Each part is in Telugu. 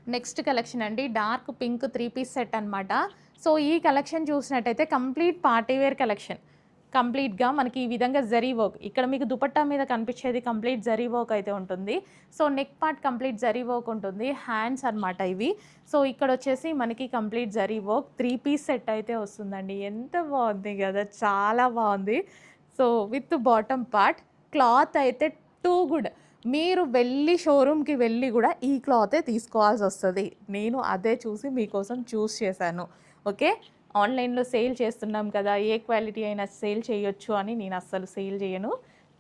నెక్స్ట్ కలెక్షన్ అండి డార్క్ పింక్ 3 పీస్ సెట్ అనమాట. సో ఈ కలెక్షన్ చూసినట్టయితే కంప్లీట్ పార్టీ వేర్ కలెక్షన్. కంప్లీట్‌గా మనకి ఈ విధంగా జరీ వర్క్. ఇక్కడ మీకు దుపట్టా మీద కనిపించేది కంప్లీట్ జరీ వర్క్ అయితే ఉంటుంది. So neck part complete zari work ఉంటుంది. హ్యాండ్స్ అనమాట ఇవి. సో ఇక్కడొచ్చేసి మనకి complete zari work 3 piece set అయితే వస్తుందండి. ఎంత బాగుంది కదా! చాలా బాగుంది. So with bottom part cloth అయితే టూ గుడ్. మీరు వెళ్ళి షోరూమ్‌కి వెళ్ళి గూడా ఈ క్లాతే తీసుకోవాల్సొస్తది. నేను అదే చూసి మీకోసం చూస్ చేశాను. ఓకే. ఆన్‌లైన్‌లో సేల్ చేస్తున్నాం కదా! ఏ క్వాలిటీ అయినా సేల్ చేయొచ్చు అని నేను అస్సలు సేల్ చేయను.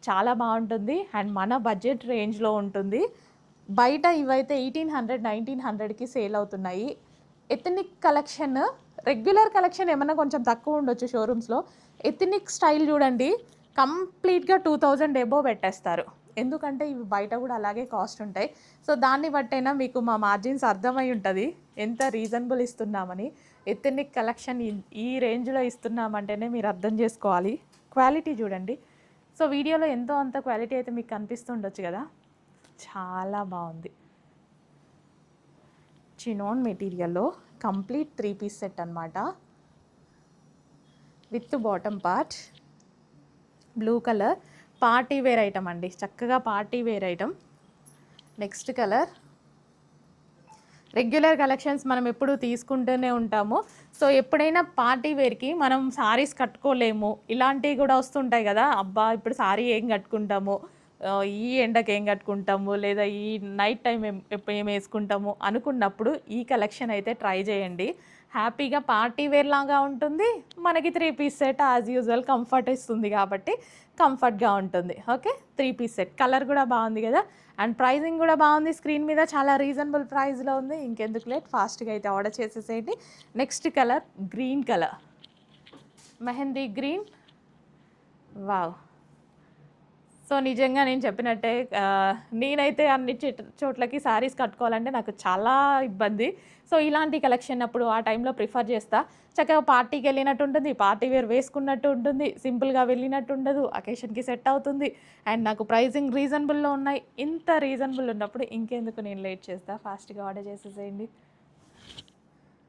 చాలా బావుంటుంది అండ్ మన బడ్జెట్ రేంజ్‌లో ఉంటుంది. బయట ఇవైతే 1800, 1900కి సేల్ అవుతున్నాయి. ఎథనిక్ కలెక్షన్, రెగ్యులర్ కలెక్షన్ ఏమన్నా కొంచెం తక్కువ ఉండొచ్చు షోరూమ్స్‌లో. ఎథనిక్ స్టైల్ చూడండి కంప్లీట్‌గా 2000 అబోవ్ పెట్టేస్తారు. ఎందుకంటే ఇవి బయట కూడా అలాగే కాస్ట్ ఉంటాయి. సో దాన్ని బట్టైనా మీకు మా మార్జిన్స్ అర్థమై ఉంటది. ఎంత రీజనబుల్ ఇస్తున్నామని. ఎథనిక్ కలెక్షన్ ఈ రేంజ్‌లో ఇస్తున్నామంటేనే మీరు అర్థం చేసుకోవాలి. క్వాలిటీ చూడండి. సో వీడియోలో ఎంతో అంత క్వాలిటీ అయితే మీకు కనిపిస్తుండొచ్చు కదా! చాలా బాగుంది. చినోన్ మెటీరియల్‌లో కంప్లీట్ 3 పీస్ సెట్ అనమాట. With bottom part blue colour party wear item అండి. చక్కగా party wear item. Next colour regular collections మనం ఎప్పుడు తీసుకుంటూనే ఉంటాము. సో ఎప్పుడైనా పార్టీ వేర్‌కి మనం సారీస్ కట్టుకోలేము. ఇలాంటివి కూడా వస్తుంటాయి కదా! అబ్బా! ఇప్పుడు సారీ ఏం కట్టుకుంటాము, ఈ ఎండకి ఏం కట్టుకుంటాము, లేదా ఈ నైట్ టైం ఏం వేసుకుంటాము అనుకున్నప్పుడు ఈ కలెక్షన్ అయితే ట్రై చేయండి. హ్యాపీగా పార్టీ వేర్ లాగా ఉంటుంది. మనకి 3 piece set as usual comfort ఇస్తుంది కాబట్టి కంఫర్ట్‌గా ఉంటుంది. ఓకే. 3 పీస్ సెట్ కలర్ కూడా బాగుంది కదా! అండ్ ప్రైజింగ్ కూడా బాగుంది. స్క్రీన్ మీద చాలా రీజనబుల్ ప్రైస్‌లో ఉంది. ఇంకెందుకు లేట్ ఫాస్ట్‌గా అయితే ఆర్డర్ చేసేసేయండి. Next colour green colour, mehndi green. Wow! So నిజంగా నేను చెప్పినట్టే నేనైతే అన్ని చోట్లకి శారీస్ కట్టుకోవాలంటే నాకు చాలా ఇబ్బంది. సో ఇలాంటి కలెక్షన్ అప్పుడు ఆ టైంలో ప్రిఫర్ చేస్తా. చక్కగా పార్టీకి వెళ్ళినట్టు ఉంటుంది, పార్టీ వేర్ వేసుకున్నట్టు ఉంటుంది, సింపుల్గా వెళ్ళినట్టు ఉండదు, అకేషన్కి సెట్ అవుతుంది అండ్ నాకు ప్రైజింగ్ రీజనబుల్లో ఉన్నాయి. ఇంత రీజనబుల్ ఉన్నప్పుడు ఇంకెందుకు నేను లేట్ చేస్తా, ఫాస్ట్గా ఆర్డర్ చేసేసేయండి.